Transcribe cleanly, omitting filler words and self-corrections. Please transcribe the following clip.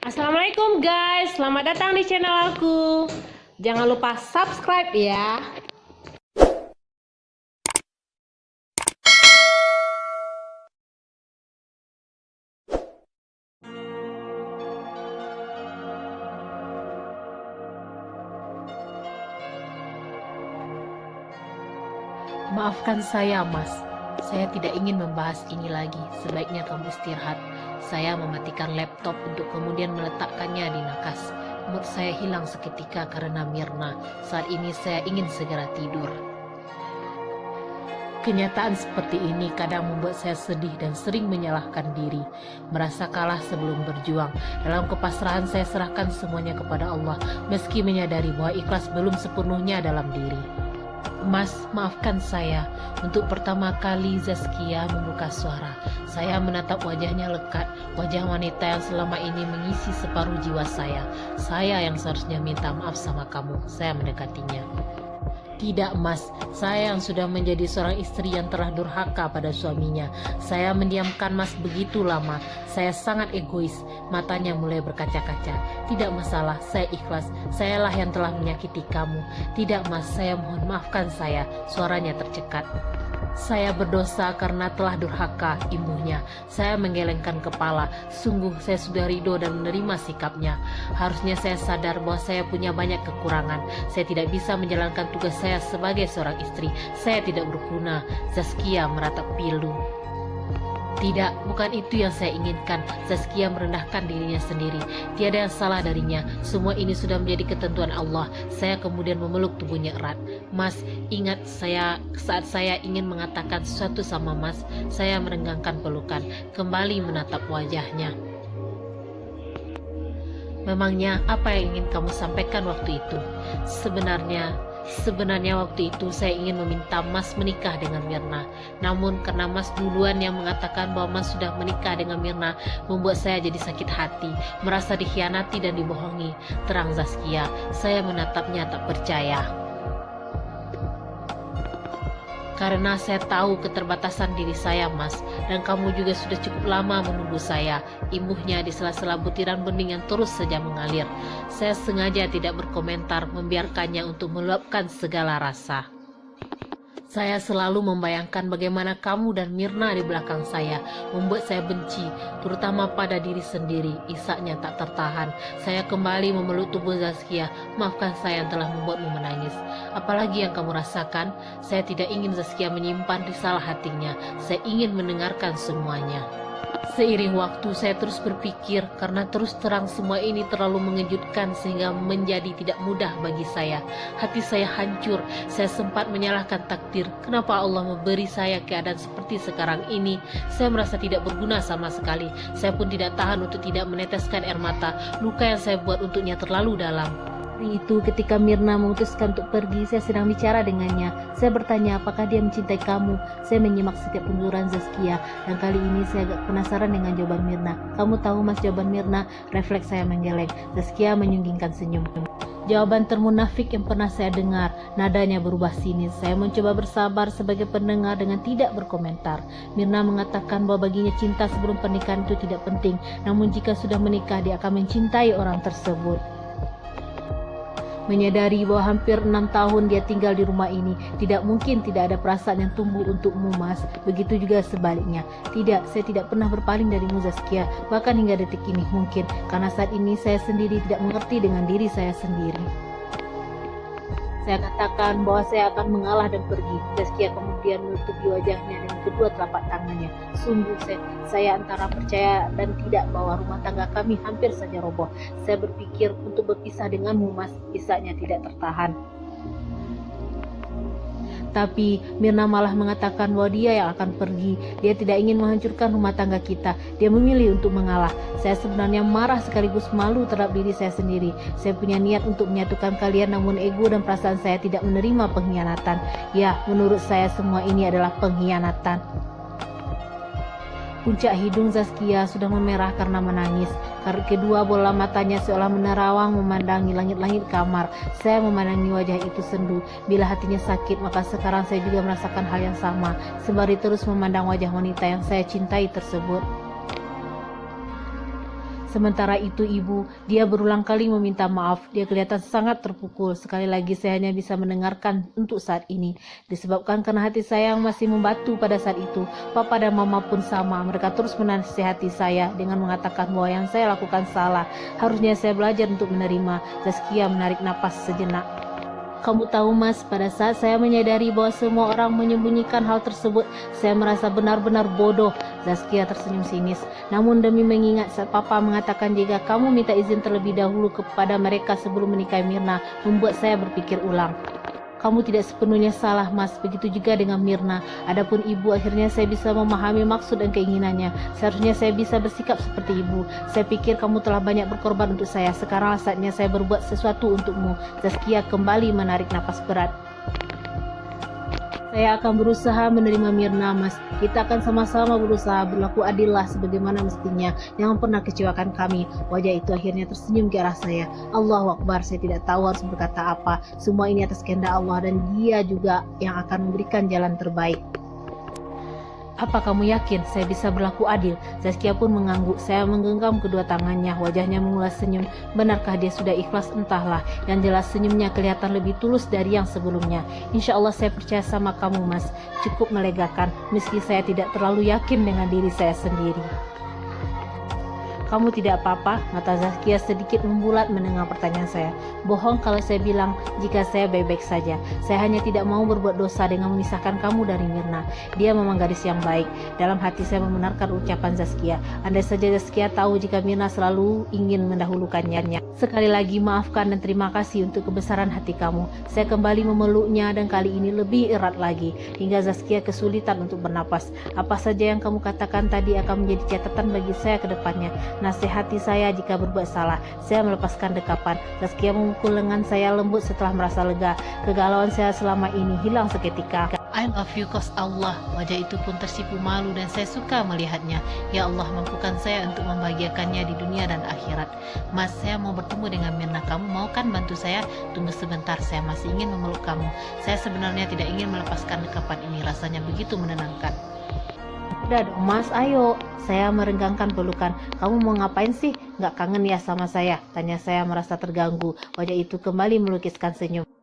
Assalamualaikum guys, selamat datang di channel aku. Jangan lupa subscribe ya. Maafkan saya, Mas. Saya tidak ingin membahas ini lagi. Sebaiknya kamu istirahat. Saya mematikan laptop untuk kemudian meletakkannya di nakas. Mood saya hilang seketika karena Mirna. Saat ini saya ingin segera tidur. Kenyataan seperti ini kadang membuat saya sedih dan sering menyalahkan diri. Merasa kalah sebelum berjuang. Dalam kepasrahan saya serahkan semuanya kepada Allah, meski menyadari bahwa ikhlas belum sepenuhnya dalam diri. Mas, maafkan saya. Untuk pertama kali Zaskia membuka suara. Saya menatap wajahnya lekat, wajah wanita yang selama ini mengisi separuh jiwa saya. Saya yang seharusnya minta maaf sama kamu. Saya mendekatinya. Tidak, Mas, saya yang sudah menjadi seorang istri yang telah durhaka pada suaminya. Saya mendiamkan Mas begitu lama. Saya sangat egois. Matanya mulai berkaca-kaca. Tidak masalah, saya ikhlas. Sayalah yang telah menyakiti kamu. Tidak, Mas, saya mohon maafkan saya. Suaranya tercekat. Saya berdosa karena telah durhaka, imbuhnya. Saya menggelengkan kepala. Sungguh saya sudah ridho dan menerima sikapnya. Harusnya saya sadar bahwa saya punya banyak kekurangan. Saya tidak bisa menjalankan tugas saya sebagai seorang istri. Saya tidak berguna. Zaskia meratap pilu. Tidak, bukan itu yang saya inginkan. Zaskia merendahkan dirinya sendiri. Tiada yang salah darinya. Semua ini sudah menjadi ketentuan Allah. Saya kemudian memeluk tubuhnya erat. Mas, ingat saat saya ingin mengatakan sesuatu sama Mas, saya merenggangkan pelukan, kembali menatap wajahnya. Memangnya apa yang ingin kamu sampaikan waktu itu? Sebenarnya waktu itu saya ingin meminta Mas menikah dengan Mirna. Namun karena Mas duluan yang mengatakan bahwa Mas sudah menikah dengan Mirna, membuat saya jadi sakit hati, merasa dikhianati dan dibohongi. Terang Zaskia, saya menatapnya tak percaya. Karena saya tahu keterbatasan diri saya, Mas, dan kamu juga sudah cukup lama menunggu saya. Imbuhnya di sela-sela butiran bening yang terus saja mengalir. Saya sengaja tidak berkomentar, membiarkannya untuk meluapkan segala rasa. Saya selalu membayangkan bagaimana kamu dan Mirna di belakang saya, membuat saya benci, terutama pada diri sendiri. Isaknya tak tertahan. Saya kembali memeluk tubuh Zaskia. Maafkan saya yang telah membuatmu menangis. Apalagi yang kamu rasakan? Saya tidak ingin Zaskia menyimpan risalah hatinya. Saya ingin mendengarkan semuanya. Seiring waktu saya terus berpikir, karena terus terang semua ini terlalu mengejutkan sehingga menjadi tidak mudah bagi saya. Hati saya hancur. Saya sempat menyalahkan takdir. Kenapa Allah memberi saya keadaan seperti sekarang ini? Saya merasa tidak berguna sama sekali. Saya pun tidak tahan untuk tidak meneteskan air mata. Luka yang saya buat untuknya terlalu dalam. Hari itu ketika Mirna memutuskan untuk pergi, saya sedang bicara dengannya. Saya bertanya apakah dia mencintai kamu. Saya menyimak setiap unduran Zaskia, dan kali ini saya agak penasaran dengan jawaban Mirna. Kamu tahu, Mas, jawaban Mirna? Refleks saya menggeleng. Zaskia menyunggingkan senyum. Jawaban termunafik yang pernah saya dengar. Nadanya berubah sinis. Saya mencoba bersabar sebagai pendengar dengan tidak berkomentar. Mirna mengatakan bahwa baginya cinta sebelum pernikahan itu tidak penting. Namun jika sudah menikah, dia akan mencintai orang tersebut. Menyadari bahwa hampir 6 tahun dia tinggal di rumah ini, tidak mungkin tidak ada perasaan yang tumbuh untukmu, Mas. Begitu juga sebaliknya. Tidak, saya tidak pernah berpaling darimu, Zaskia. Bahkan hingga detik ini mungkin, karena saat ini saya sendiri tidak mengerti dengan diri saya sendiri. Saya katakan bahwa saya akan mengalah dan pergi. Zaskia kemudian menutupi wajahnya dengan kedua telapak tangannya. Sungguh saya antara percaya dan tidak bahwa rumah tangga kami hampir saja roboh. Saya berpikir untuk berpisah denganmu, Mas. Pisahnya tidak tertahan. Tapi Mirna malah mengatakan bahwa dia yang akan pergi. Dia tidak ingin menghancurkan rumah tangga kita. Dia memilih untuk mengalah. Saya sebenarnya marah sekaligus malu terhadap diri saya sendiri. Saya punya niat untuk menyatukan kalian, namun ego dan perasaan saya tidak menerima pengkhianatan. Ya, menurut saya semua ini adalah pengkhianatan. Puncak hidung Zaskia sudah memerah karena menangis. Kedua bola matanya seolah menerawang memandangi langit-langit kamar. Saya memandangi wajah itu sendu. Bila hatinya sakit, maka sekarang saya juga merasakan hal yang sama, sembari terus memandang wajah wanita yang saya cintai tersebut. Sementara itu ibu, dia berulang kali meminta maaf. Dia kelihatan sangat terpukul. Sekali lagi saya hanya bisa mendengarkan untuk saat ini. Disebabkan karena hati saya yang masih membatu pada saat itu. Papa dan mama pun sama. Mereka terus menasihati saya dengan mengatakan bahwa yang saya lakukan salah. Harusnya saya belajar untuk menerima. Zaskia menarik napas sejenak. Kamu tahu mas, pada saat saya menyadari bahwa semua orang menyembunyikan hal tersebut, saya merasa benar-benar bodoh. Zaskia tersenyum sinis. Namun demi mengingat saat papa mengatakan jika kamu minta izin terlebih dahulu kepada mereka sebelum menikahi Mirna, membuat saya berpikir ulang. Kamu tidak sepenuhnya salah mas, begitu juga dengan Mirna. Adapun ibu, akhirnya saya bisa memahami maksud dan keinginannya. Seharusnya saya bisa bersikap seperti ibu. Saya pikir kamu telah banyak berkorban untuk saya. Sekarang saatnya saya berbuat sesuatu untukmu. Zaskia kembali menarik napas berat. Saya akan berusaha menerima Mirna mas. Kita akan sama-sama berusaha berlaku adillah sebagaimana mestinya. Jangan pernah kecewakan kami. Wajah itu akhirnya tersenyum ke arah saya. Allahu Akbar, saya tidak tahu harus berkata apa. Semua ini atas kehendak Allah dan dia juga yang akan memberikan jalan terbaik. Apa kamu yakin saya bisa berlaku adil? Zaskia pun mengangguk. Saya menggenggam kedua tangannya. Wajahnya mengulas senyum. Benarkah dia sudah ikhlas? Entahlah. Yang jelas senyumnya kelihatan lebih tulus dari yang sebelumnya. Insya Allah saya percaya sama kamu mas. Cukup melegakan. Meski saya tidak terlalu yakin dengan diri saya sendiri. Kamu tidak apa-apa? Mata Zaskia sedikit membulat mendengar pertanyaan saya. Bohong kalau saya bilang jika saya baik-baik saja. Saya hanya tidak mau berbuat dosa dengan memisahkan kamu dari Mirna. Dia memang gadis yang baik. Dalam hati saya membenarkan ucapan Zaskia. Andai saja Zaskia tahu jika Mirna selalu ingin mendahulukannya. Sekali lagi maafkan dan terima kasih untuk kebesaran hati kamu. Saya kembali memeluknya dan kali ini lebih erat lagi. Hingga Zaskia kesulitan untuk bernapas. Apa saja yang kamu katakan tadi akan menjadi catatan bagi saya ke depannya. Nasihati saya jika berbuat salah. Saya melepaskan dekapan. Zaskia memukul lengan saya lembut setelah merasa lega. Kegalauan saya selama ini hilang seketika. I love you cause Allah. Wajah itu pun tersipu malu dan saya suka melihatnya. Ya Allah, mampukan saya untuk membahagiakannya di dunia dan akhirat. Mas, saya mau bertemu dengan Mirna. Kamu mau kan bantu saya? Tunggu sebentar, saya masih ingin memeluk kamu. Saya sebenarnya tidak ingin melepaskan dekapan ini. Rasanya begitu menenangkan. Udah dong mas, ayo. Saya merenggangkan pelukan. Kamu mau ngapain sih? Gak kangen ya sama saya? Tanya saya merasa terganggu. Wajah itu kembali melukiskan senyum.